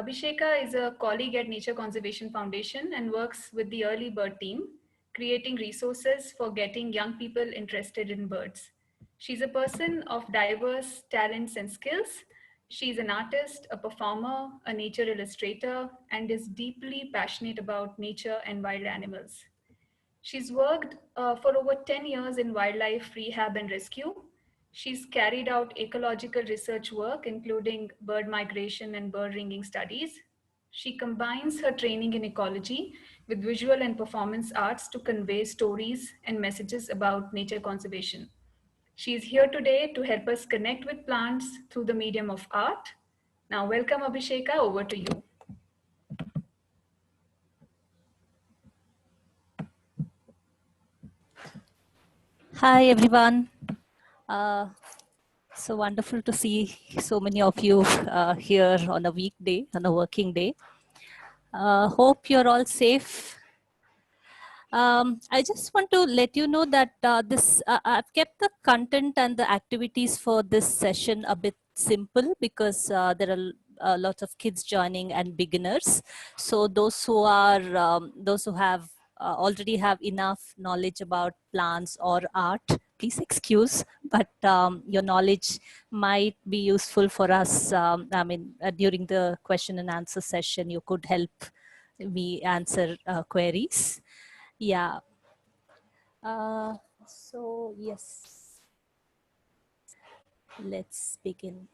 Abhisheka is a colleague at Nature Conservation Foundation and works with the early bird team, creating resources for getting young people interested in birds. She's a person of diverse talents and skills. She's an artist, a performer, a nature illustrator, and is deeply passionate about nature and wild animals. She's worked for over 10 years in wildlife rehab and rescue. She's carried out ecological research work, including bird migration and bird ringing studies. She combines her training in ecology with visual and performance arts to convey stories and messages about nature conservation. She is here today to help us connect with plants through the medium of art. Now, welcome Abhisheka, over to you. Hi, everyone. Uh, so wonderful to see so many of you here on a weekday, on a working day. Hope you're all safe. I just want to let you know that I've kept the content and the activities for this session a bit simple because there are lots of kids joining and beginners. So those who have already have enough knowledge about plants or art, please excuse, but your knowledge might be useful for us. During the question and answer session, you could help me answer queries. Yeah. So yes, let's begin.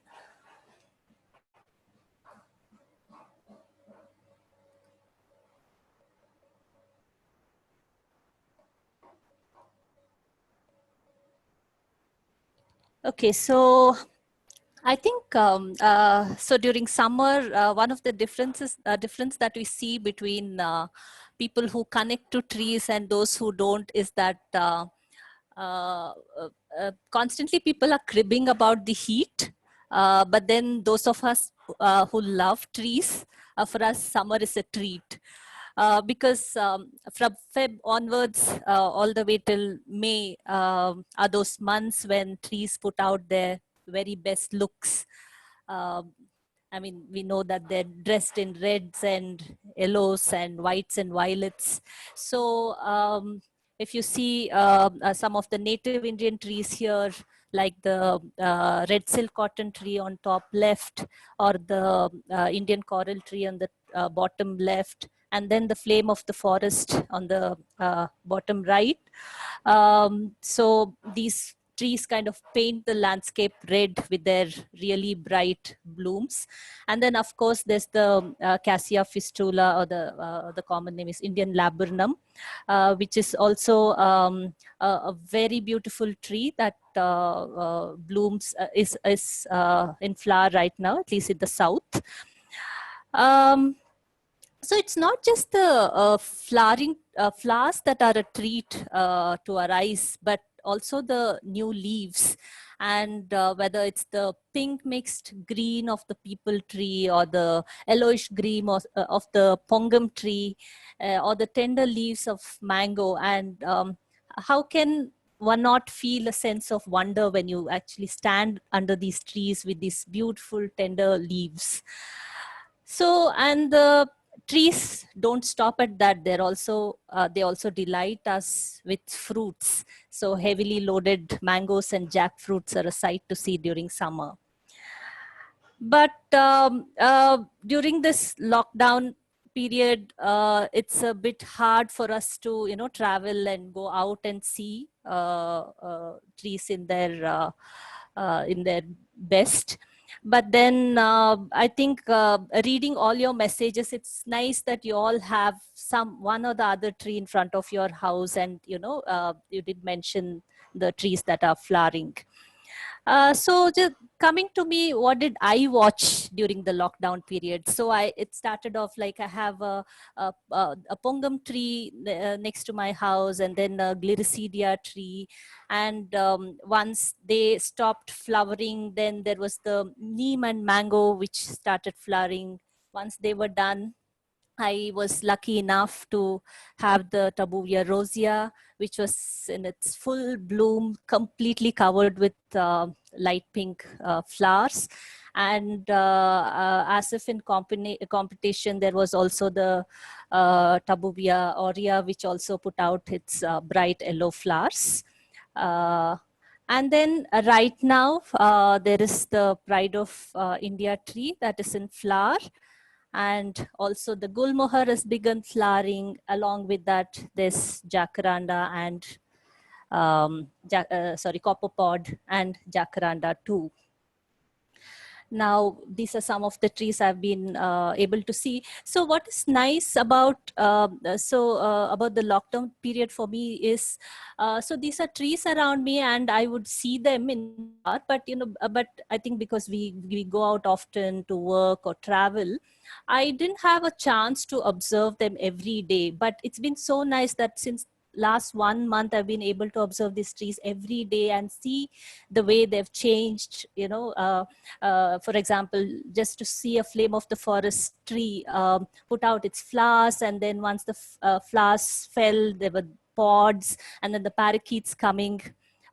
Okay, so I think so during summer, one of the difference that we see between people who connect to trees and those who don't is that uh, constantly people are cribbing about the heat. But then those of us who love trees, for us, summer is a treat. Because from Feb onwards, all the way till May, are those months when trees put out their very best looks. Um, I mean, we know that they're dressed in reds and yellows and whites and violets. So if you see some of the native Indian trees here, like the red silk cotton tree on top left, or the Indian coral tree on the bottom left, and then the flame of the forest on the bottom right. So these trees kind of paint the landscape red with their really bright blooms. And then of course there's the Cassia fistula, or the common name is Indian laburnum, which is also a very beautiful tree that blooms, is in flower right now, at least in the south. So it's not just the flowers that are a treat to our eyes, but also the new leaves. And whether it's the pink mixed green of the people tree, or the yellowish green of the pongam tree, or the tender leaves of mango. And how can one not feel a sense of wonder when you actually stand under these trees with these beautiful tender leaves? So, and the trees don't stop at that. They also delight us with fruits. So heavily loaded mangoes and jackfruits are a sight to see during summer. But during this lockdown period, it's a bit hard for us to, travel and go out and see trees in their best. But then I think reading all your messages, it's nice that you all have one or the other tree in front of your house, and you did mention the trees that are flowering. So just coming to me, what did I watch during the lockdown period? So it started off like I have a pongam tree next to my house, and then a gliricidia tree. And once they stopped flowering, then there was the neem and mango, which started flowering. Once they were done, I was lucky enough to have the Tabuya rosea, which was in its full bloom, completely covered with light pink flowers. And as if in competition, there was also the Tabubia aurea, which also put out its bright yellow flowers. And then right now, there is the Pride of India tree that is in flower. And also the Gulmohar has begun flowering. Along with that, there's Jacaranda and copperpod and Jacaranda too. Now, these are some of the trees I've been able to see. So what is nice about about the lockdown period for me is, so these are trees around me and I would see them in art, but but I think because we go out often to work or travel, I didn't have a chance to observe them every day. But it's been so nice that since last 1 month, I've been able to observe these trees every day and see the way they've changed, for example, just to see a flame of the forest tree put out its flowers, and then once the flowers fell, there were pods, and then the parakeets coming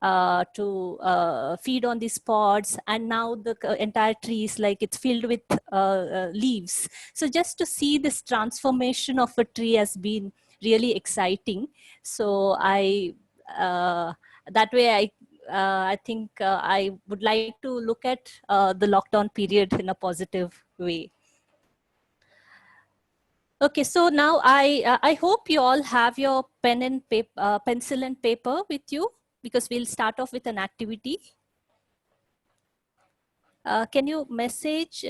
to feed on these pods, and now the entire tree is like it's filled with leaves. So just to see this transformation of a tree has been really exciting. So that way I think I would like to look at the lockdown period in a positive way. Okay, so now I hope you all have your pencil and paper with you, because we'll start off with an activity. Can you message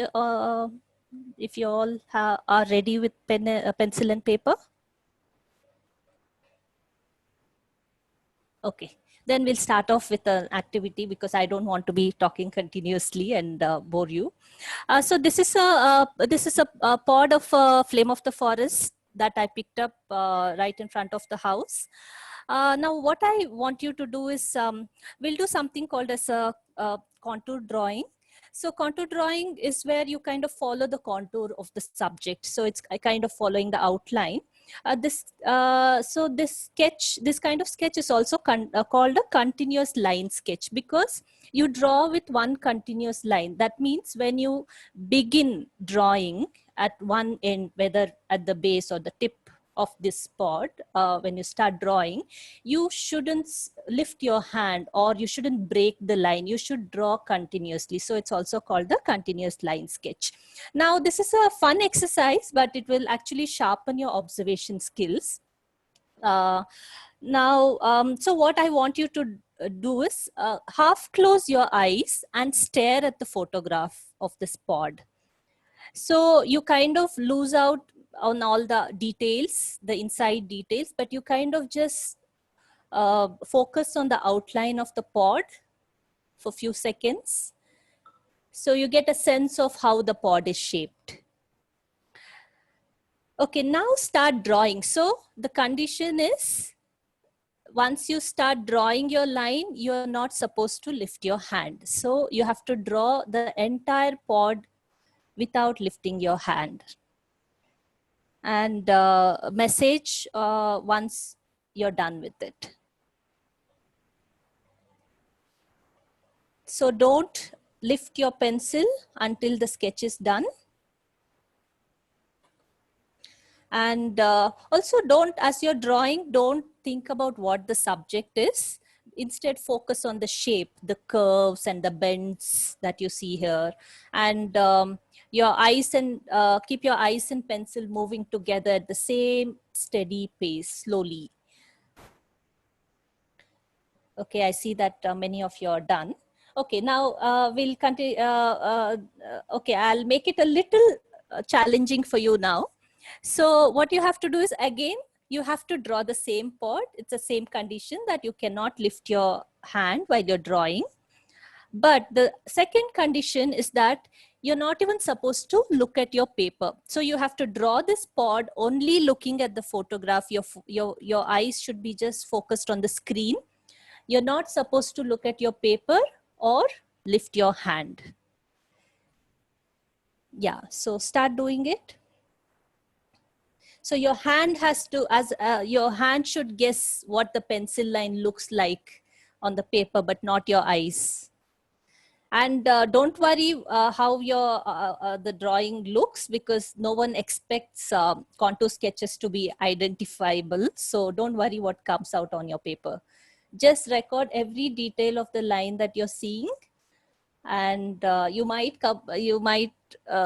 if you all are ready with pencil and paper? Okay, then we'll start off with an activity, because I don't want to be talking continuously and bore you. So this is a pod of flame of the forest that I picked up right in front of the house. Now, what I want you to do is we'll do something called as a contour drawing. So contour drawing is where you kind of follow the contour of the subject. So it's kind of following the outline. This kind of sketch is also called a continuous line sketch, because you draw with one continuous line. That means when you begin drawing at one end, whether at the base or the tip of this pod, when you start drawing, you shouldn't lift your hand or you shouldn't break the line. You should draw continuously. So it's also called the continuous line sketch. Now, this is a fun exercise, but it will actually sharpen your observation skills. So what I want you to do is half close your eyes and stare at the photograph of this pod. So you kind of lose out on all the details, the inside details, but you kind of just focus on the outline of the pod for a few seconds. So you get a sense of how the pod is shaped. Okay, now start drawing. So the condition is, once you start drawing your line, you're not supposed to lift your hand. So you have to draw the entire pod without lifting your hand. And message once you're done with it. So don't lift your pencil until the sketch is done. And also don't, as you're drawing, don't think about what the subject is. Instead, focus on the shape, the curves and the bends that you see here. And your eyes and keep your eyes and pencil moving together at the same steady pace, slowly. Okay, I see that many of you are done. Okay, now we'll continue. Okay, I'll make it a little challenging for you now. So what you have to do is, again, you have to draw the same pod. It's the same condition that you cannot lift your hand while you're drawing. But the second condition is that you're not even supposed to look at your paper. So you have to draw this pod only looking at the photograph. Your eyes should be just focused on the screen. You're not supposed to look at your paper or lift your hand. Yeah, so start doing it. So your hand has to, your hand should guess what the pencil line looks like on the paper, but not your eyes. And don't worry how your the drawing looks, because no one expects contour sketches to be identifiable. So don't worry what comes out on your paper. Just record every detail of the line that you're seeing, and you might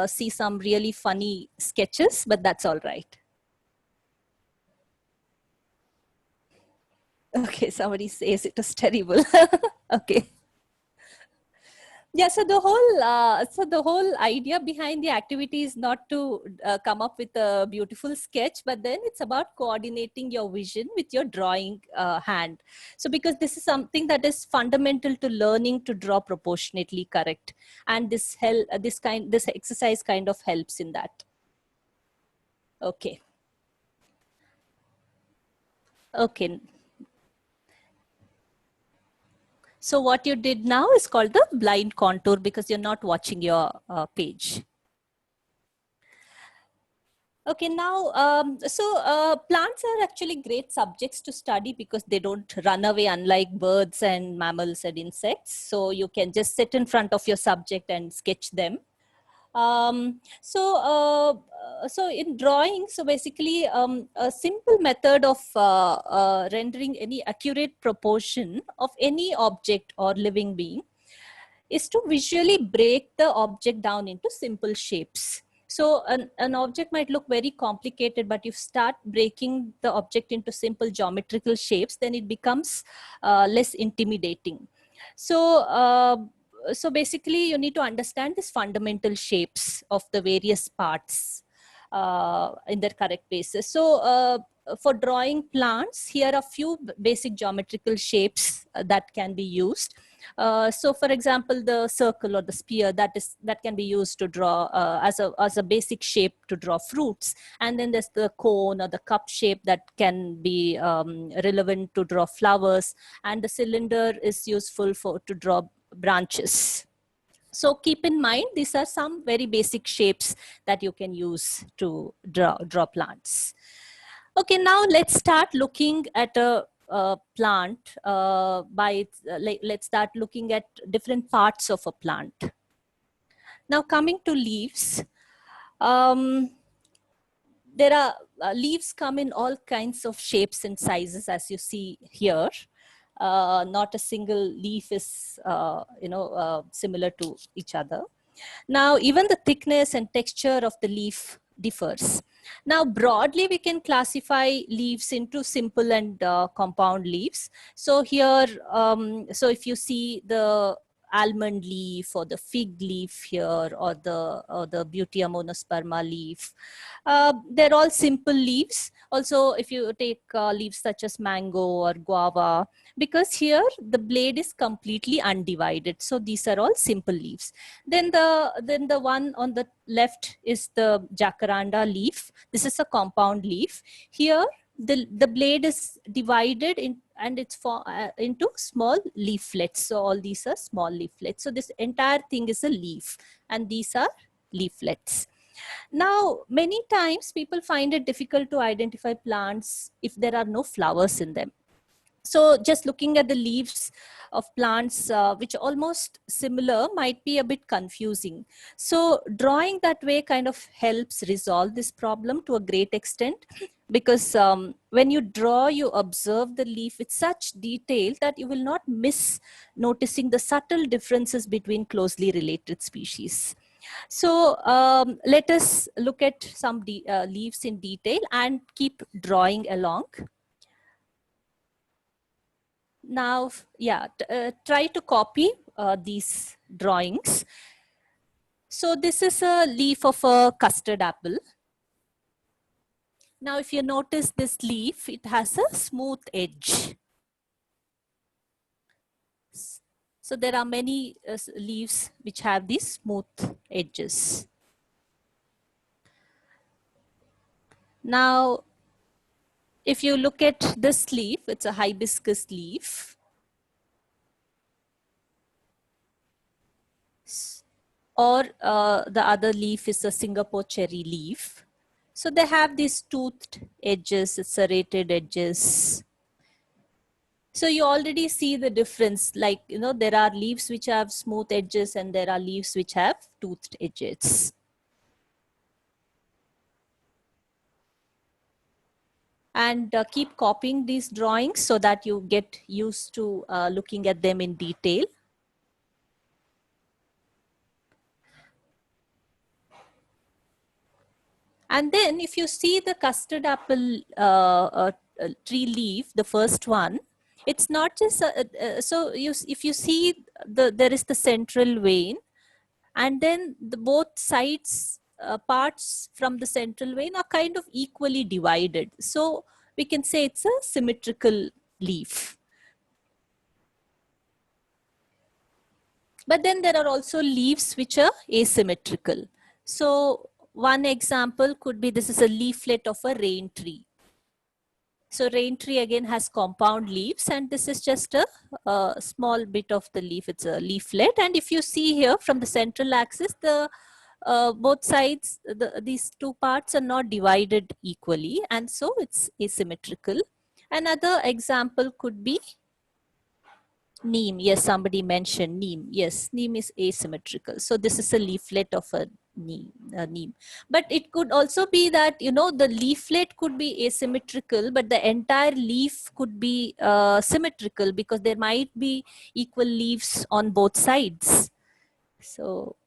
see some really funny sketches, but that's all right. Okay, somebody says it was terrible. Okay. Yeah, so the whole idea behind the activity is not to come up with a beautiful sketch, but then it's about coordinating your vision with your drawing hand. So because this is something that is fundamental to learning to draw proportionately correct, and this exercise kind of helps in that. Okay. Okay. So what you did now is called the blind contour, because you're not watching your page. Okay, now, plants are actually great subjects to study because they don't run away, unlike birds and mammals and insects. So you can just sit in front of your subject and sketch them. So in drawing, so basically a simple method of rendering any accurate proportion of any object or living being is to visually break the object down into simple shapes. So an object might look very complicated, but you start breaking the object into simple geometrical shapes, then it becomes less intimidating. So basically you need to understand these fundamental shapes of the various parts in their correct places. So for drawing plants, here are a few basic geometrical shapes that can be used. So for example, the circle or the sphere that can be used to draw as a basic shape to draw fruits. And then there's the cone or the cup shape that can be relevant to draw flowers. And the cylinder is useful to draw branches. So keep in mind, these are some very basic shapes that you can use to draw plants. Okay, now let's start looking at a plant let's start looking at different parts of a plant. Now coming to leaves, there are leaves come in all kinds of shapes and sizes, as you see here. Not a single leaf is similar to each other. Now even the thickness and texture of the leaf differs. Now broadly we can classify leaves into simple and compound leaves. So here, so if you see the almond leaf or the fig leaf here, or the Butea monosperma leaf, they're all simple leaves. Also if you take leaves such as mango or guava, because here the blade is completely undivided, so these are all simple leaves. Then the one on the left is the jacaranda leaf. This is a compound leaf. Here the blade is divided and it's into small leaflets. So all these are small leaflets. So this entire thing is a leaf, and these are leaflets. Now, many times people find it difficult to identify plants if there are no flowers in them. So just looking at the leaves of plants, which are almost similar, might be a bit confusing. So drawing that way kind of helps resolve this problem to a great extent, because when you draw, you observe the leaf with such detail that you will not miss noticing the subtle differences between closely related species. So let us look at some leaves in detail and keep drawing along. Now, yeah, try to copy these drawings. So this is a leaf of a custard apple. Now, if you notice this leaf, it has a smooth edge. So there are many leaves which have these smooth edges. Now, if you look at this leaf, it's a hibiscus leaf. Or the other leaf is a Singapore cherry leaf. So they have these toothed edges, serrated edges. So you already see the difference, like, you know, there are leaves which have smooth edges and there are leaves which have toothed edges. And keep copying these drawings so that you get used to looking at them in detail. And then if you see the custard apple tree leaf, the first one, it's not just, so if you see there is the central vein, and then the both sides parts from the central vein are kind of equally divided. So we can say it's a symmetrical leaf. But then there are also leaves which are asymmetrical. So one example could be, this is a leaflet of a rain tree. So rain tree again has compound leaves, and this is just a small bit of the leaf. It's a leaflet. And if you see here from the central axis, the both sides, these two parts are not divided equally, and so it's asymmetrical. Another example could be neem. Yes, somebody mentioned neem. Yes, neem is asymmetrical. So this is a leaflet of a neem. But it could also be that, you know, the leaflet could be asymmetrical, but the entire leaf could be symmetrical, because there might be equal leaves on both sides. So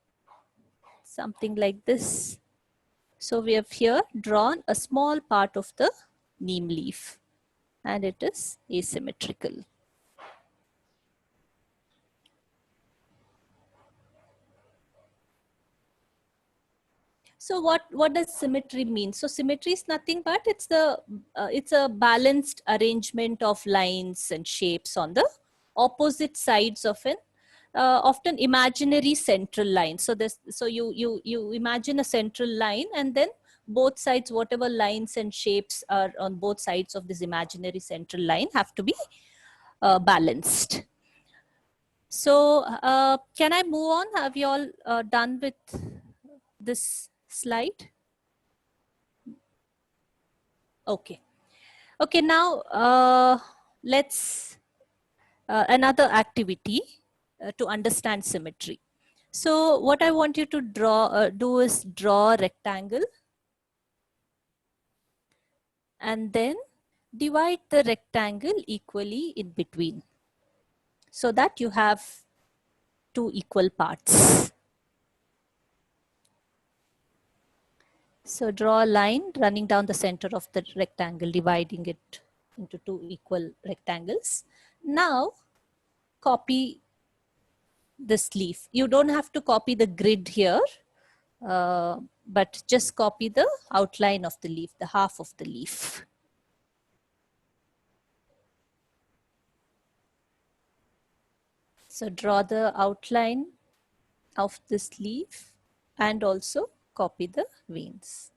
something like this. So we have here drawn a small part of the neem leaf, and it is asymmetrical. So what does symmetry mean? So symmetry is nothing but it's a balanced arrangement of lines and shapes on the opposite sides of an often imaginary central line. So you imagine a central line, and then both sides, whatever lines and shapes are on both sides of this imaginary central line, have to be balanced. So can I move on? Have you all done with this slide? Okay. Okay, now let's another activity to understand symmetry. So what I want you to do is draw a rectangle, and then divide the rectangle equally in between, so that you have two equal parts. So draw a line running down the center of the rectangle, dividing it into two equal rectangles. Now copy this leaf. You don't have to copy the grid here, but just copy the outline of the leaf, the half of the leaf. So draw the outline of this leaf and also copy the veins.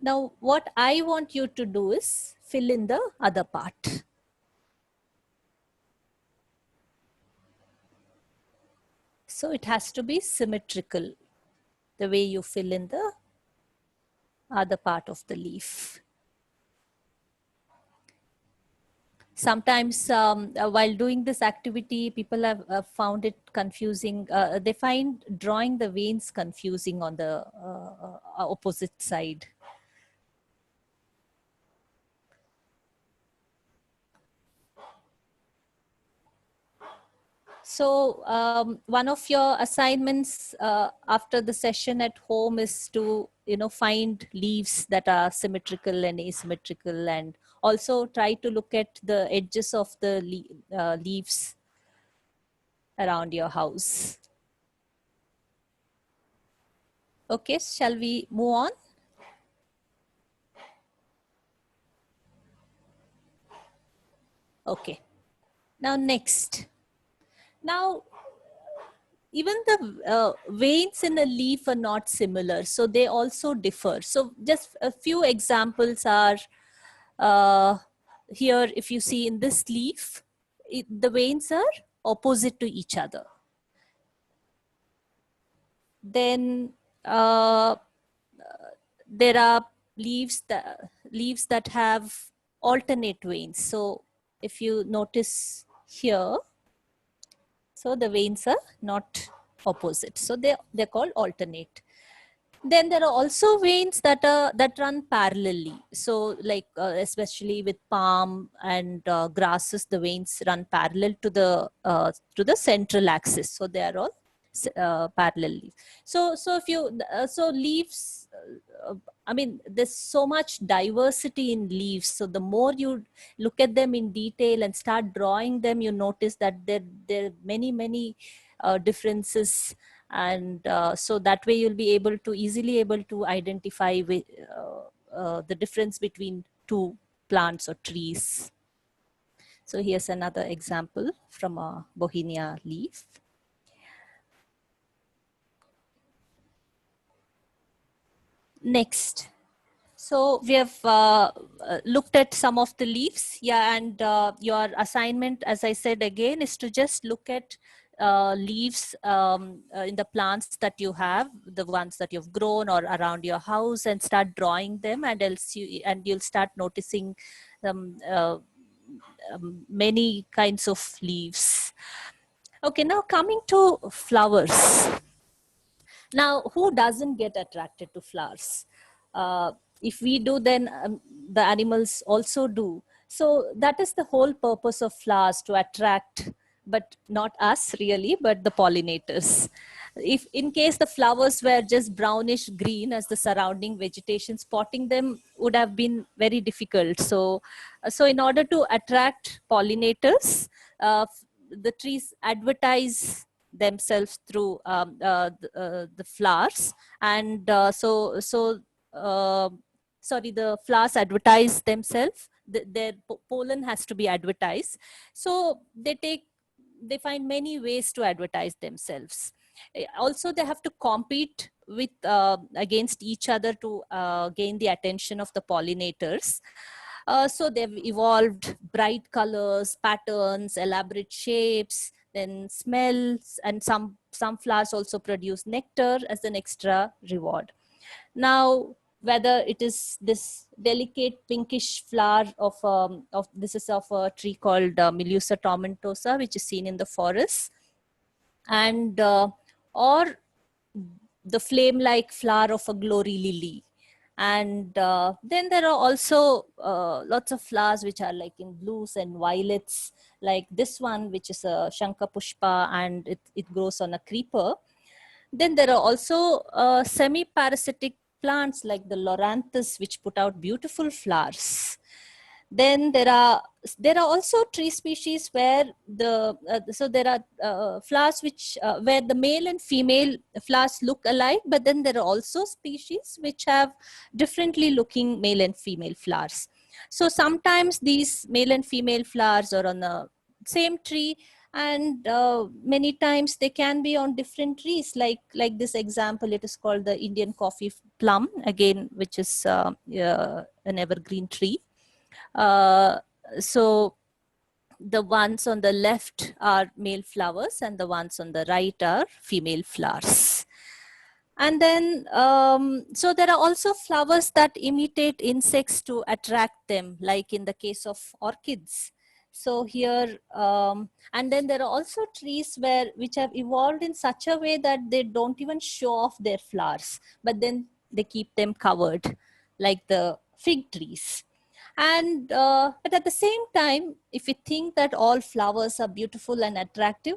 Now what I want you to do is fill in the other part. So it has to be symmetrical, the way you fill in the other part of the leaf. Sometimes while doing this activity, people have found it confusing. They find drawing the veins confusing on the opposite side. So one of your assignments after the session at home is to, you know, find leaves that are symmetrical and asymmetrical, and also try to look at the edges of the leaves around your house. Okay, shall we move on? Okay, now next. Now, even the veins in a leaf are not similar, so they also differ. So just a few examples are here. If you see in this leaf, the veins are opposite to each other. Then there are leaves that have alternate veins. So if you notice here, so the veins are not opposite. So they're called alternate. Then there are also veins that run parallelly. So like especially with palm and grasses, the veins run parallel to the central axis. So they are all parallelly. So if you so leaves, I mean, there's so much diversity in leaves. So the more you look at them in detail and start drawing them, you notice that there are many differences, and so that way you'll be easily able to identify the difference between two plants or trees. So here's another example from a Bauhinia leaf. Next, so we have looked at some of the leaves. Yeah, and your assignment, as I said again, is to just look at leaves in the plants that you have, the ones that you've grown or around your house, and start drawing them, and you'll start noticing many kinds of leaves. Okay, now coming to flowers. Now, who doesn't get attracted to flowers? If we do, then the animals also do. So that is the whole purpose of flowers, to attract, but not us really, but the pollinators. If in case the flowers were just brownish green as the surrounding vegetation, spotting them would have been very difficult. So in order to attract pollinators, the trees advertise themselves through the flowers, and the flowers advertise themselves. Their pollen has to be advertised, so they find many ways to advertise themselves. Also, they have to compete with against each other to gain the attention of the pollinators. So they've evolved bright colors, patterns, elaborate shapes, then smells, and some flowers also produce nectar as an extra reward. Now, whether it is this delicate pinkish flower of this is of a tree called Melusa tomentosa, which is seen in the forest, and or the flame-like flower of a glory lily. And then there are also lots of flowers which are like in blues and violets, like this one, which is a Shankapushpa, and it grows on a creeper. Then there are also semi-parasitic plants like the Loranthus, which put out beautiful flowers. Then there are also tree species where there are flowers which where the male and female flowers look alike, but then there are also species which have differently looking male and female flowers. So sometimes these male and female flowers are on the same tree, and many times they can be on different trees, like this example. It is called the Indian coffee plum, again, which is an evergreen tree. So the ones on the left are male flowers and the ones on the right are female flowers. And then, so there are also flowers that imitate insects to attract them, like in the case of orchids. So here, and then there are also trees which have evolved in such a way that they don't even show off their flowers, but then they keep them covered, like the fig trees. And but at the same time, if we think that all flowers are beautiful and attractive,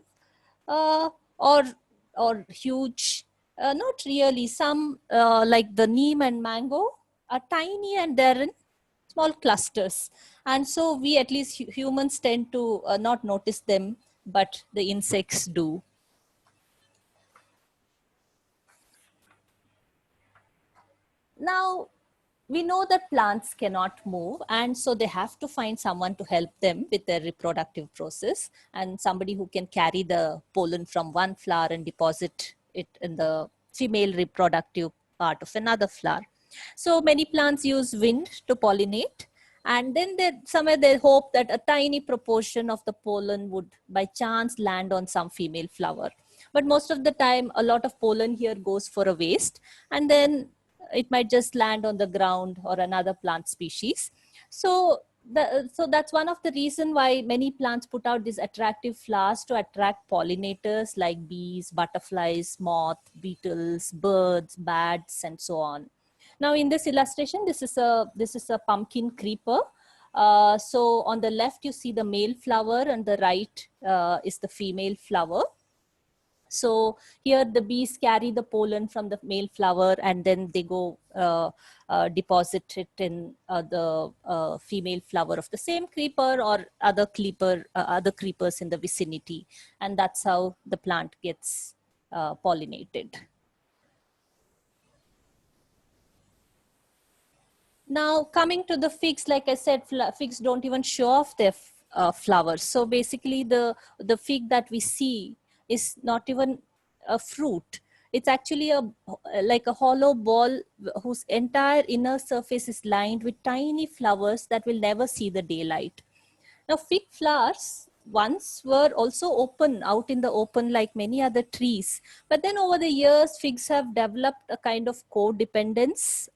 uh, or huge, not really. Some like the neem and mango are tiny and they're in small clusters, and so we, at least humans, tend to not notice them, but the insects do. Now, we know that plants cannot move, and so they have to find someone to help them with their reproductive process, and somebody who can carry the pollen from one flower and deposit it in the female reproductive part of another flower. So many plants use wind to pollinate, and then somewhere they hope that a tiny proportion of the pollen would by chance land on some female flower. But most of the time, a lot of pollen here goes for a waste, and then it might just land on the ground or another plant species. So So that's one of the reason why many plants put out these attractive flowers to attract pollinators like bees, butterflies, moth, beetles, birds, bats, and so on. Now in this illustration, this is a pumpkin creeper. So on the left you see the male flower, and the right is the female flower. So here the bees carry the pollen from the male flower, and then they go deposit it in the female flower of the same creeper or other creepers in the vicinity, and that's how the plant gets pollinated. Now coming to the figs, like I said, figs don't even show off their flowers. So basically the fig that we see is not even a fruit. It's actually like a hollow ball whose entire inner surface is lined with tiny flowers that will never see the daylight. Now, fig flowers once were also open, out in the open like many other trees. But then over the years, figs have developed a kind of codependence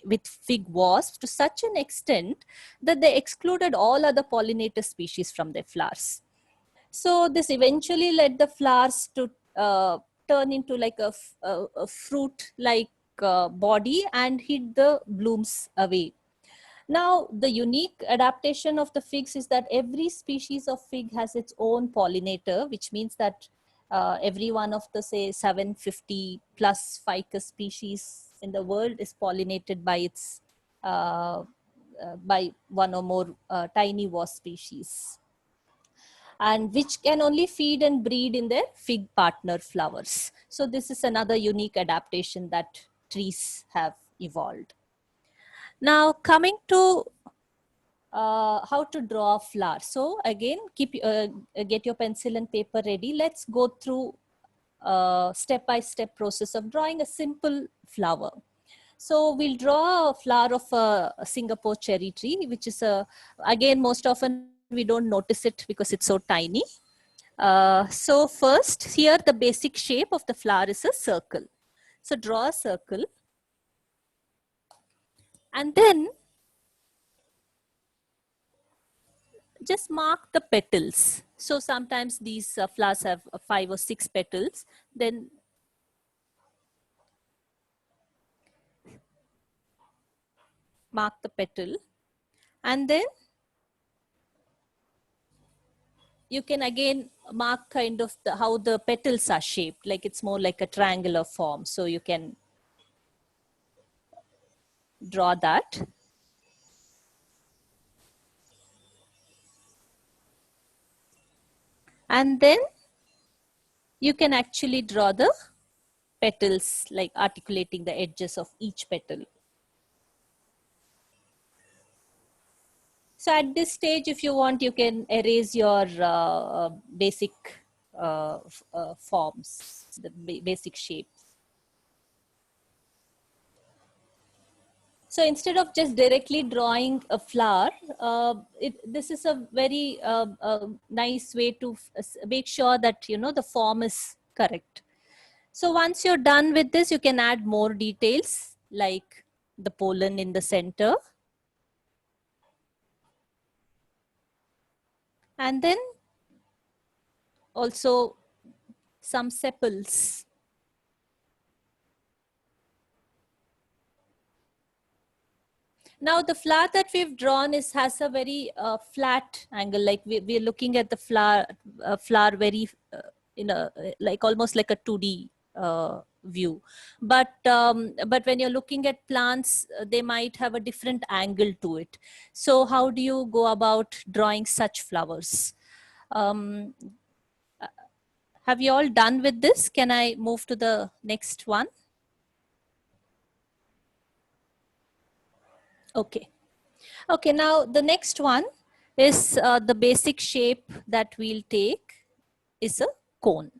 with fig wasps to such an extent that they excluded all other pollinator species from their flowers. So this eventually led the flowers to turn into like a fruit-like body and hid the blooms away. Now, the unique adaptation of the figs is that every species of fig has its own pollinator, which means that every one of the, say, 750 plus ficus species in the world is pollinated by its by one or more tiny wasp species, and which can only feed and breed in their fig partner flowers. So this is another unique adaptation that trees have evolved. Now coming to how to draw a flower. So again, get your pencil and paper ready. Let's go through step-by-step process of drawing a simple flower. So we'll draw a flower of a Singapore cherry tree, which is again, most often we don't notice it because it's so tiny. So first, here the basic shape of the flower is a circle. So draw a circle, and then just mark the petals. So sometimes these flowers have 5 or 6 petals. Then mark the petal, and then you can again mark kind of how the petals are shaped, like it's more like a triangular form. So you can draw that. And then you can actually draw the petals, like articulating the edges of each petal. So at this stage, if you want, you can erase your basic forms, the basic shapes. So instead of just directly drawing a flower, this is a very nice way to make sure that, you know, the form is correct. So once you're done with this, you can add more details like the pollen in the center. And then also some sepals. Now the flower that we've drawn has a very flat angle, like we're looking at the flower very in a like almost like a 2D view. But when you're looking at plants, they might have a different angle to it. So how do you go about drawing such flowers? Have you all done with this? Can I move to the next one? Okay. Okay, now the next one is the basic shape that we'll take is a cone.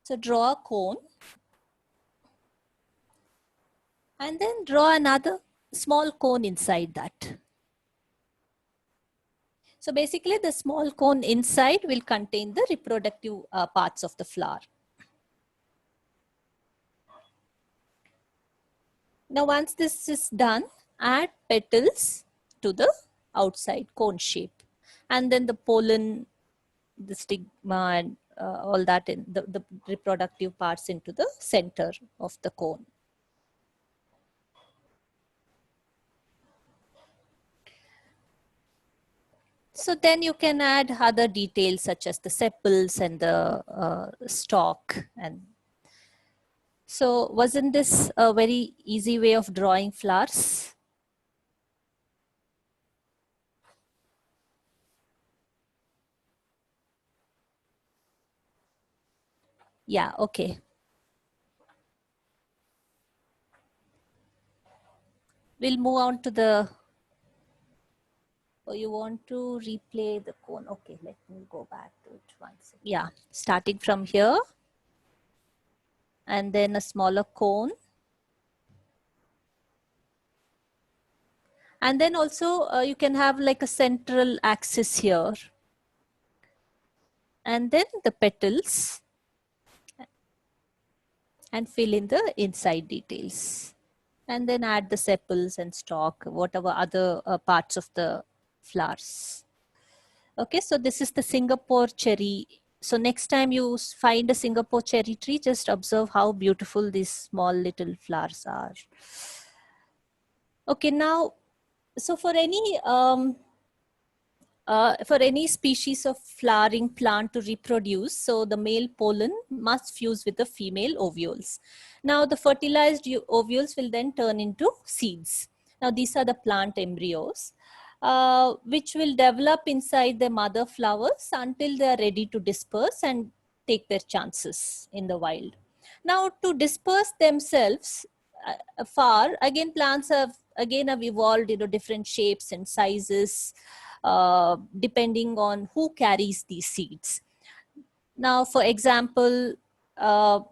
So draw a cone and then draw another small cone inside that. So basically the small cone inside will contain the reproductive parts of the flower. Now once this is done, add petals to the outside cone shape. And then the pollen, the stigma, and all that in the reproductive parts into the center of the cone. So then you can add other details such as the sepals and the stalk. And so wasn't this a very easy way of drawing flowers? Yeah, okay. We'll move on to the, oh, you want to replay the cone. Okay, let me go back to it once. Yeah, starting from here. And then a smaller cone. And then also you can have like a central axis here. And then the petals. And fill in the inside details. And then add the sepals and stalk, whatever other parts of the flowers. Okay, so this is the Singapore cherry. So next time you find a Singapore cherry tree, just observe how beautiful these small little flowers are. Okay, now, so for any species of flowering plant to reproduce, so the male pollen must fuse with the female ovules. Now the fertilized ovules will then turn into seeds. Now these are the plant embryos, which will develop inside the mother flowers until they are ready to disperse and take their chances in the wild. Now to disperse themselves far, again plants have evolved, different shapes and sizes, depending on who carries these seeds. Now, for example,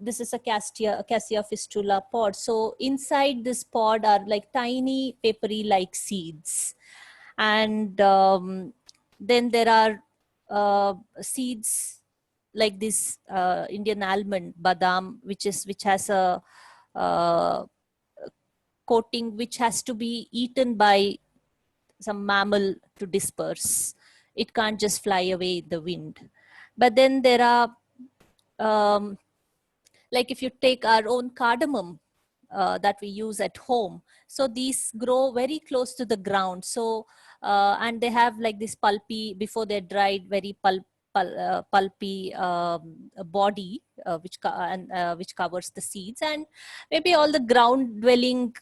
this is a Cassia fistula pod. So inside this pod are like tiny papery-like seeds. And then there are seeds like this Indian almond, badam, which has a coating which has to be eaten by some mammal to disperse. It can't just fly away in the wind. But then there are, like if you take our own cardamom that we use at home, so these grow very close to the ground. So, and they have like this pulpy, before they're dried, very pulpy body, which covers the seeds, and maybe all the ground dwelling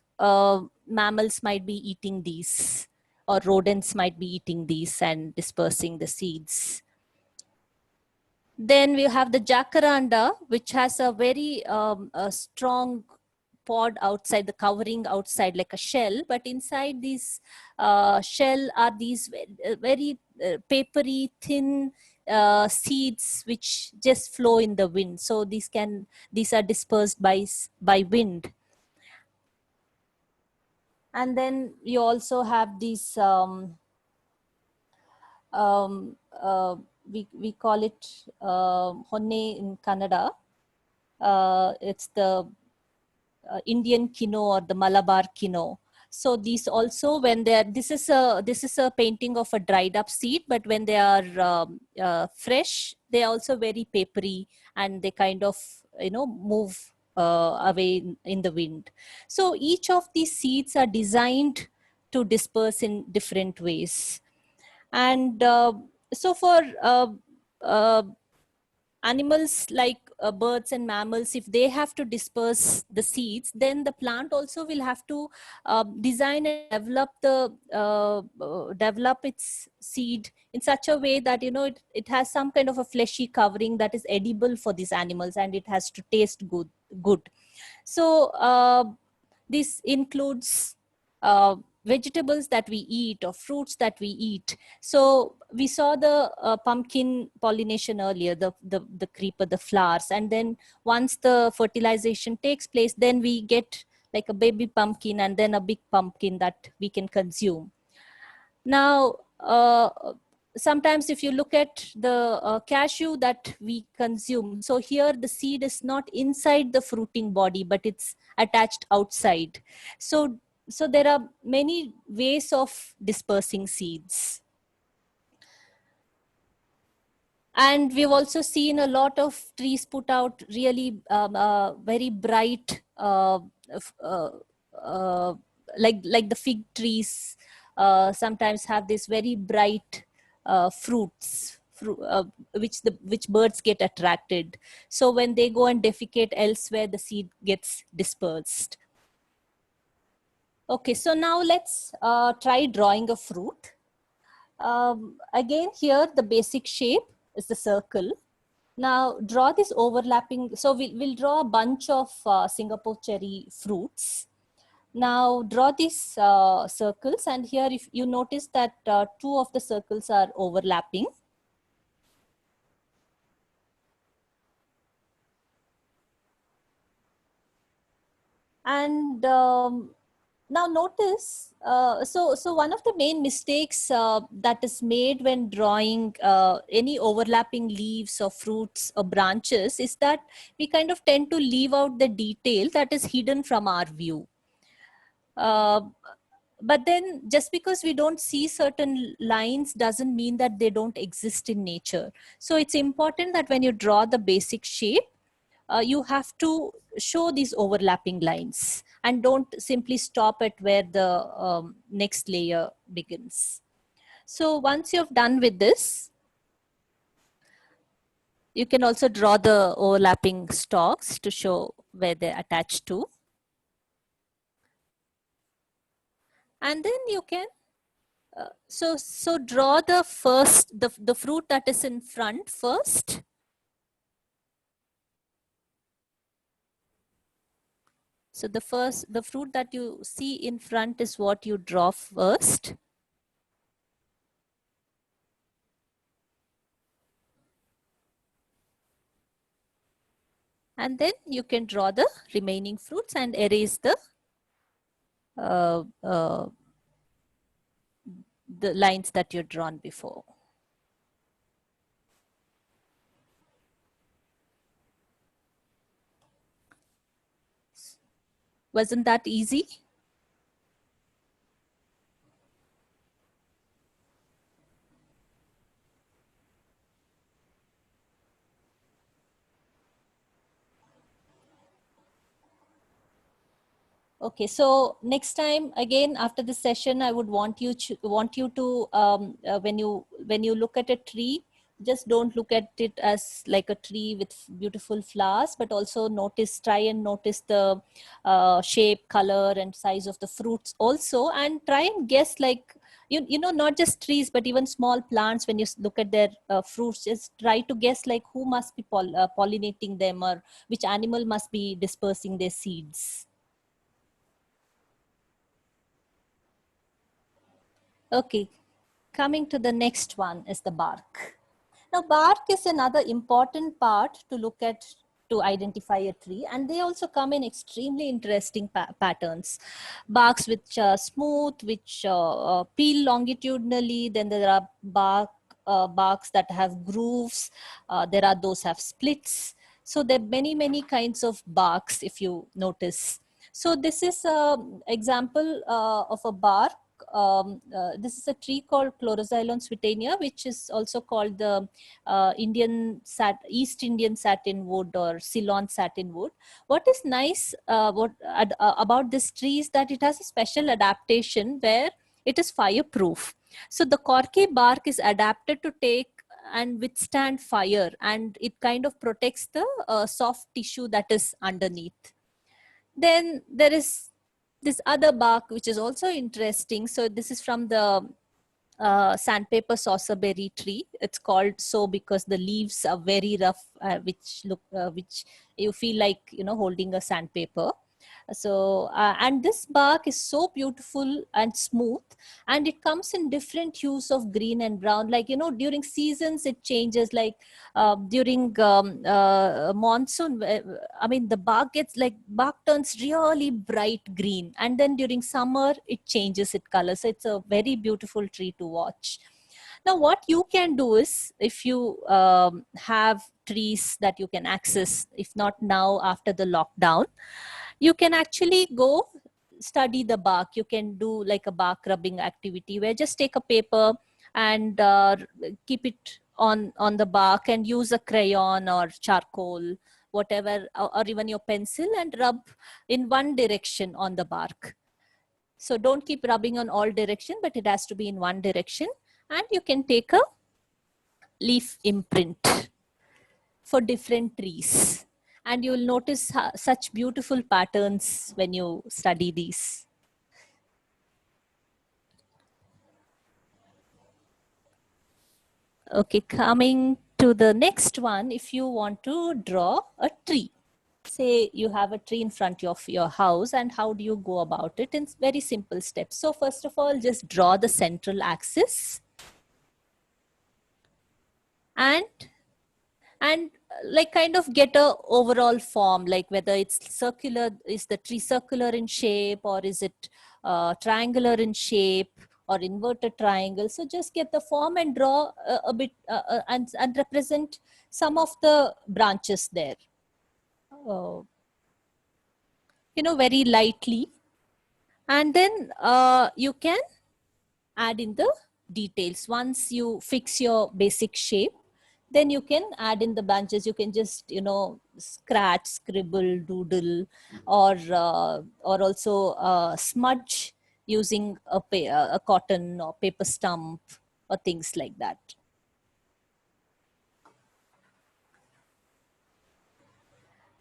mammals might be eating these, or rodents might be eating these and dispersing the seeds. Then we have the jacaranda, which has a very a strong pod outside, the covering outside like a shell, but inside these shell are these very papery, thin seeds which just flow in the wind. So these are dispersed by wind. And then you also have these we call it honne in Kannada. It's the Indian kino or the Malabar kino. So these also, when they are, this is a painting of a dried up seed, but when they are fresh, they are also very papery, and they kind of move away in the wind. So each of these seeds are designed to disperse in different ways. And so for animals like birds and mammals, if they have to disperse the seeds, then the plant also will have to design and develop its seed in such a way that it has some kind of a fleshy covering that is edible for these animals, and it has to taste good. So this includes vegetables that we eat or fruits that we eat. So we saw the pumpkin pollination earlier, the creeper, the flowers. And then once the fertilization takes place, then we get like a baby pumpkin and then a big pumpkin that we can consume. Now, sometimes if you look at the cashew that we consume, so here the seed is not inside the fruiting body, but it's attached outside. So so there are many ways of dispersing seeds. And we've also seen a lot of trees put out really very bright, uh, like the fig trees sometimes have this very bright fruits, which birds get attracted. So when they go and defecate elsewhere, the seed gets dispersed. Okay, so now let's try drawing a fruit. Again, here the basic shape is the circle. Now draw this overlapping. So we'll draw a bunch of Singapore cherry fruits. Now draw these circles, and here if you notice that two of the circles are overlapping. And now notice, so one of the main mistakes that is made when drawing any overlapping leaves or fruits or branches is that we kind of tend to leave out the detail that is hidden from our view. But then just because we don't see certain lines doesn't mean that they don't exist in nature. So it's important that when you draw the basic shape, you have to show these overlapping lines and don't simply stop at where the next layer begins. So once you've done with this, you can also draw the overlapping stalks to show where they're attached to. And then you can, so draw the first, the fruit that is in front first. So the fruit that you see in front is what you draw first. And then you can draw the remaining fruits and erase the lines that you've drawn before. Wasn't that easy? Okay, so next time, again after this session, I would want you to when you look at a tree, just don't look at it as like a tree with beautiful flowers, but also try and notice the shape, color, and size of the fruits also, and try and guess, like you know, not just trees but even small plants. When you look at their fruits, just try to guess like who must be pollinating them, or which animal must be dispersing their seeds. Okay, coming to the next one is the bark. Now, bark is another important part to look at to identify a tree, and they also come in extremely interesting patterns. Barks which are smooth, which peel longitudinally. Then there are barks that have grooves. There are those have splits. So there are many kinds of barks if you notice. So this is an example of a bark. This is a tree called Chloroxylon switania, which is also called the East Indian satin wood or Ceylon satin wood. What is nice about this tree is that it has a special adaptation where it is fireproof. So the corky bark is adapted to take and withstand fire, and it kind of protects the soft tissue that is underneath. Then there is this other bark which is also interesting. So this is from the sandpaper saucerberry tree. It's called so because the leaves are very rough, which you feel like, you know, holding a sandpaper. So and this bark is so beautiful and smooth, and it comes in different hues of green and brown. Like, you know, during seasons it changes. Like during monsoon, I mean, the bark turns really bright green, and then during summer it changes its color. So it's a very beautiful tree to watch. Now, what you can do is, if you have trees that you can access, if not now after the lockdown, you can actually go study the bark. You can do like a bark rubbing activity where just take a paper and keep it on the bark and use a crayon or charcoal, whatever, or even your pencil, and rub in one direction on the bark. So don't keep rubbing on all direction, but it has to be in one direction. And you can take a leaf imprint for different trees. And you will notice such beautiful patterns when you study these. Okay, coming to the next one, if you want to draw a tree. Say you have a tree in front of your house, and how do you go about it? In very simple steps. So first of all, just draw the central axis. And like kind of get a overall form, like whether it's circular, is the tree circular in shape, or is it triangular in shape, or inverted triangle. So just get the form and draw a bit and represent some of the branches there, very lightly. And then you can add in the details. Once you fix your basic shape, then you can add in the branches. You can just, scratch, scribble, doodle, or also smudge using a cotton or paper stump or things like that.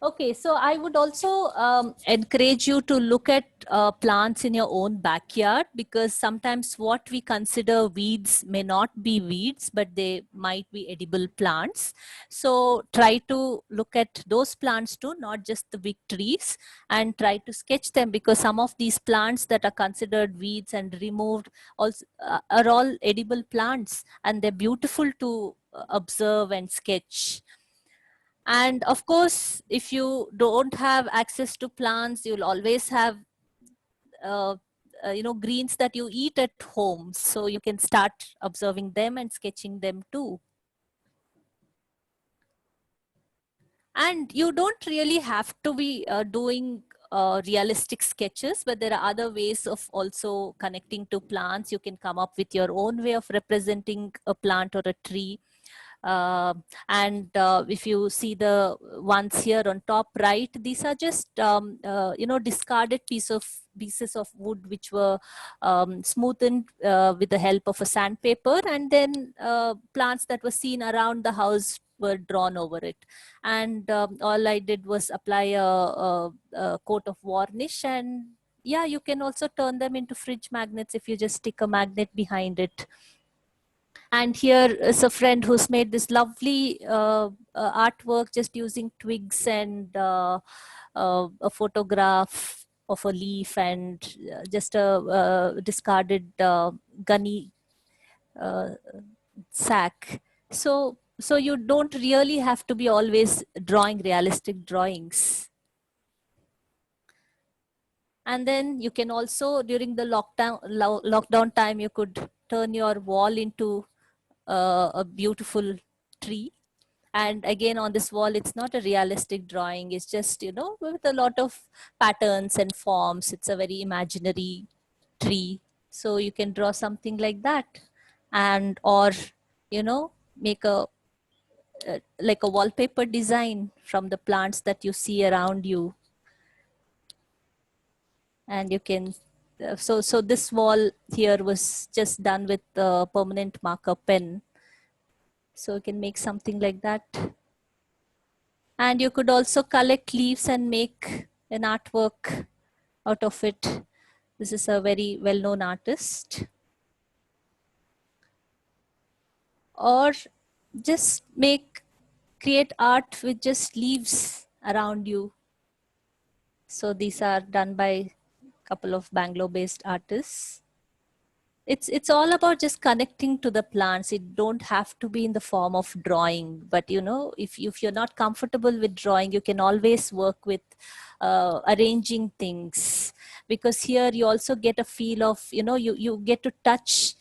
Okay, so I would also encourage you to look at plants in your own backyard, because sometimes what we consider weeds may not be weeds, but they might be edible plants. So try to look at those plants too, not just the big trees, and try to sketch them, because some of these plants that are considered weeds and removed also are all edible plants, and they're beautiful to observe and sketch. And of course, if you don't have access to plants, you'll always have greens that you eat at home. So you can start observing them and sketching them too. And you don't really have to be doing realistic sketches, but there are other ways of also connecting to plants. You can come up with your own way of representing a plant or a tree. And if you see the ones here on top right, these are just discarded pieces of wood which were smoothened with the help of a sandpaper, and then plants that were seen around the house were drawn over it. And all I did was apply a coat of varnish, and yeah, you can also turn them into fridge magnets if you just stick a magnet behind it. And here is a friend who's made this lovely artwork just using twigs and a photograph of a leaf and just a discarded gunny sack. So you don't really have to be always drawing realistic drawings. And then you can also, during the lockdown time, you could turn your wall into a beautiful tree. And again, on this wall, it's not a realistic drawing. It's just, with a lot of patterns and forms. It's a very imaginary tree. So you can draw something like that. And, or, make like a wallpaper design from the plants that you see around you. And you can, so this wall here was just done with the permanent marker pen. So you can make something like that. And you could also collect leaves and make an artwork out of it. This is a very well-known artist. Or just create art with just leaves around you. So these are done by a couple of Bangalore-based artists. It's all about just connecting to the plants. It don't have to be in the form of drawing, but if you're not comfortable with drawing, you can always work with arranging things, because here you also get a feel of, you get to touch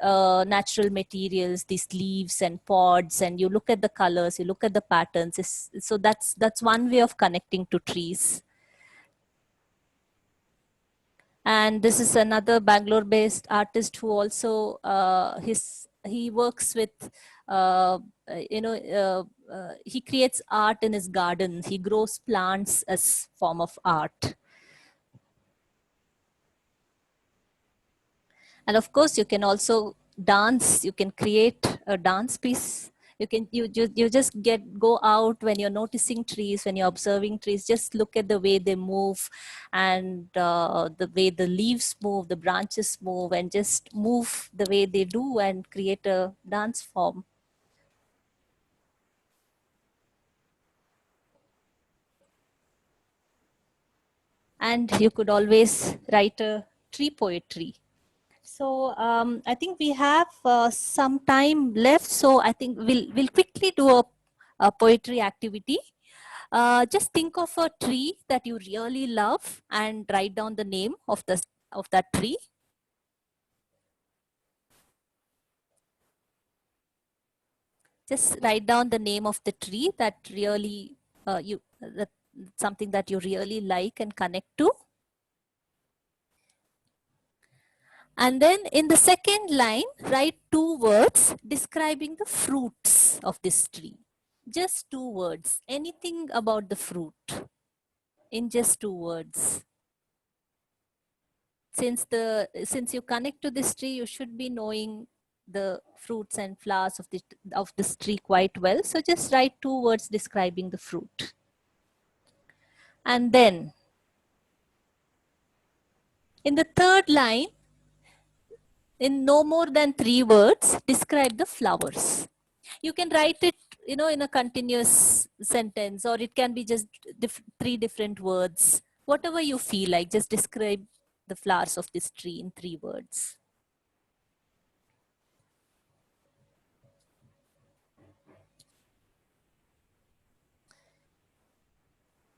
natural materials, these leaves and pods, and you look at the colors, you look at the patterns. So that's one way of connecting to trees. And this is another Bangalore based artist who also he works with he creates art in his garden. He grows plants as form of art. And of course you can also dance. You can create a dance piece. You just go out when you're noticing trees, when you're observing trees, just look at the way they move, and the way the leaves move, the branches move, and just move the way they do and create a dance form. And you could always write a tree poetry. So I think we have some time left. So I think we'll quickly do a poetry activity. Just think of a tree that you really love and write down the name of that tree. Just write down the name of the tree that really something that you really like and connect to. And then in the second line, write 2 words describing the fruits of this tree. Just 2 words, anything about the fruit in just 2 words. Since you connect to this tree, you should be knowing the fruits and flowers of this tree quite well. So just write 2 words describing the fruit. And then in the third line, in no more than 3 words, describe the flowers. You can write it, in a continuous sentence, or it can be just 3 different words. Whatever you feel like, just describe the flowers of this tree in 3 words.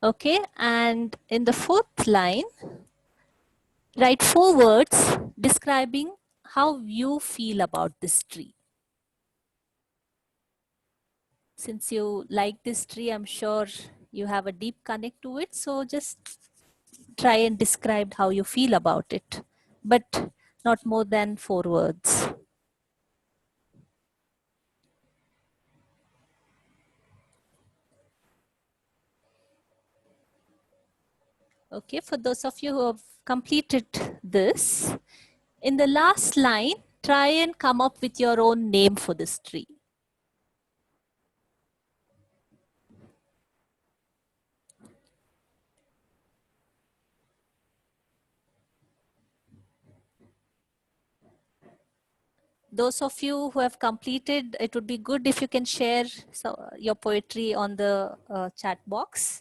Okay, and in the fourth line, write 4 words describing how you feel about this tree. Since you like this tree, I'm sure you have a deep connect to it. So just try and describe how you feel about it, but not more than 4 words. Okay, for those of you who have completed this, in the last line, try and come up with your own name for this tree. Those of you who have completed, it would be good if you can share your poetry on the chat box.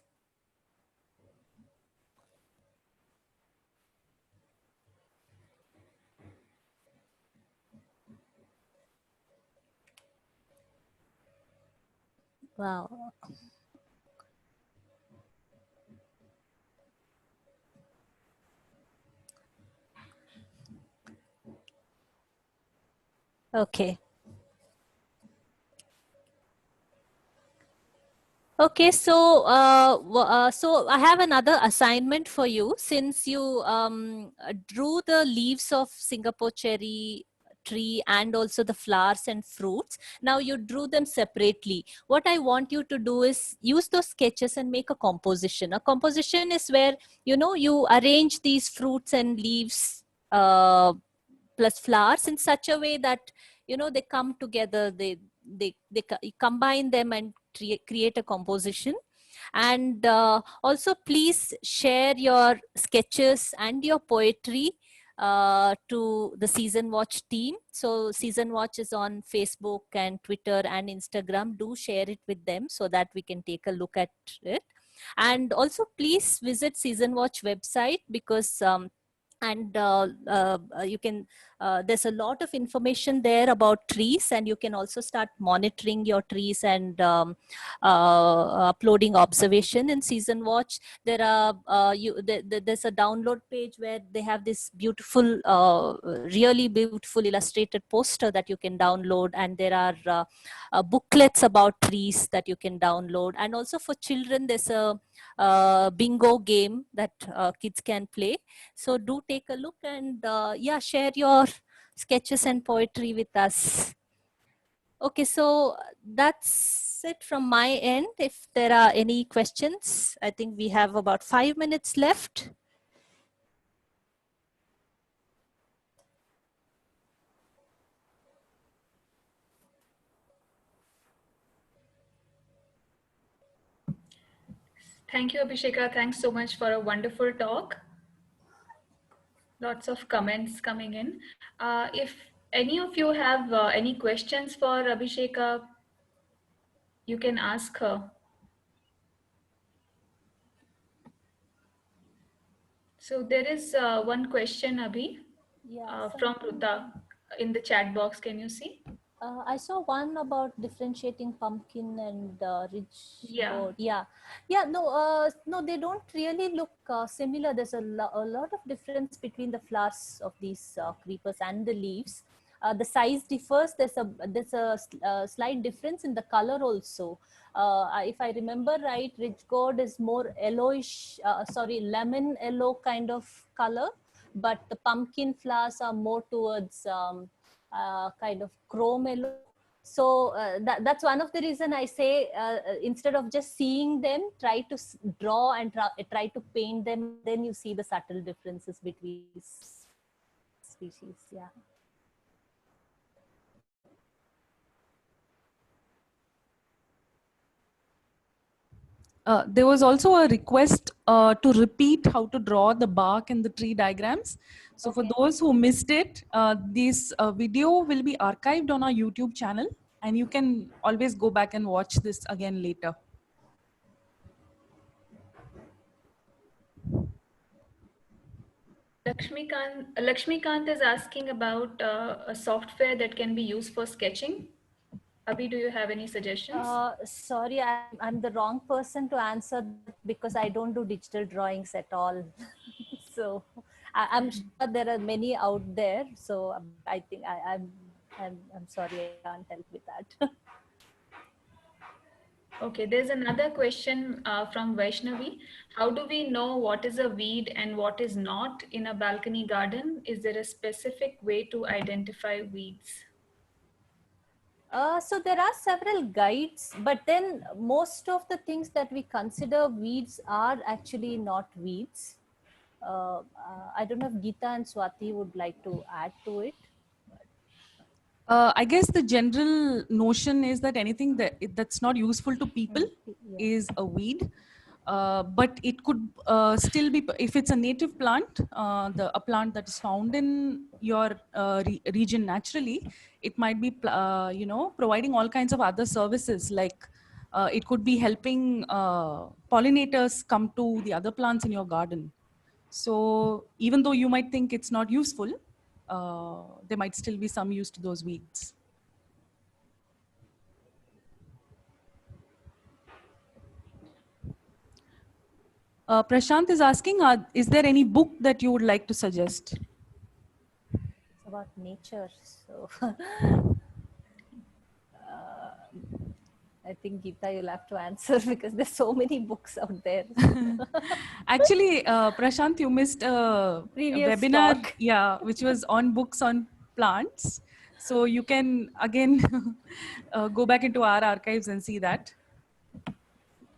Wow. Okay. Okay, so so I have another assignment for you. Since you drew the leaves of Singapore cherry tree and also the flowers and fruits, now you drew them separately. What I want you to do is use those sketches and make a composition. A composition is where you arrange these fruits and leaves plus flowers in such a way that they come together, they combine them and create a composition. And also please share your sketches and your poetry to the Season Watch team. So Season Watch is on Facebook and Twitter and Instagram. Do share it with them so that we can take a look at it. And also please visit Season Watch website, because you can there's a lot of information there about trees, and you can also start monitoring your trees and uploading observation in Season Watch. There's a download page where they have this beautiful really beautiful illustrated poster that you can download, and there are booklets about trees that you can download. And also for children, there's a bingo game that kids can play. So do take a look and yeah, share your sketches and poetry with us. Okay, so that's it from my end. If there are any questions, I think we have about 5 minutes left. Thank you, Abhisheka. Thanks so much for a wonderful talk. Lots of comments coming in. If any of you have any questions for Abhisheka, you can ask her. So there is one question, Abhi, from Ruta in the chat box. Can you see? I saw one about differentiating pumpkin and ridge Yeah. gourd. Yeah, yeah. No, no, they don't really look similar. There's a lot of difference between the flowers of these creepers and the leaves. The size differs. There's a slight difference in the color also. If I remember right, ridge gourd is more yellowish. Sorry, lemon yellow kind of color, but the pumpkin flowers are more towards kind of chrome yellow. So that's one of the reason I say instead of just seeing them, try to draw and try to paint them. Then you see the subtle differences between these species. Yeah. There was also a request to repeat how to draw the bark and the tree diagrams. So for those who missed it, this video will be archived on our YouTube channel, and you can always go back and watch this again later. Lakshmikant is asking about a software that can be used for sketching. Abhi, do you have any suggestions? Sorry, I'm the wrong person to answer because I don't do digital drawings at all. So I'm sure there are many out there. So I think I'm sorry, I can't help with that. Okay, there's another question from Vaishnavi. How do we know what is a weed and what is not in a balcony garden? Is there a specific way to identify weeds? So there are several guides, but then most of the things that we consider weeds are actually not weeds. I don't know if Geeta and Swati would like to add to it. I guess the general notion is that anything that's not useful to people is a weed. But it could still be, if it's a native plant, a plant that is found in your region naturally, it might be, providing all kinds of other services. Like it could be helping pollinators come to the other plants in your garden. So even though you might think it's not useful, there might still be some use to those weeds. Prashant is asking, is there any book that you would like to suggest? It's about nature. So I think Geeta, you'll have to answer because there's so many books out there. Actually, Prashant, you missed a webinar, talk. Yeah, which was on books on plants. So you can again go back into our archives and see that.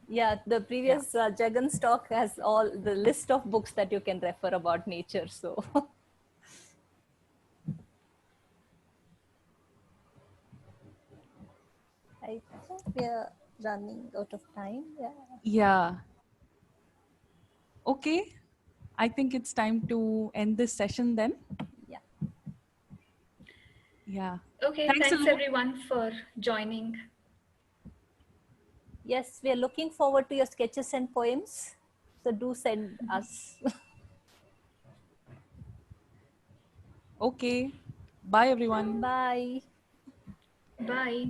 Yeah, the previous Jagan's talk has all the list of books that you can refer about nature. So I think we are running out of time. Yeah. Yeah. Okay. I think it's time to end this session then. Yeah. Yeah. Okay, thanks everyone for joining. Yes, we are looking forward to your sketches and poems. So do send us. Okay. Bye, everyone. Bye. Bye.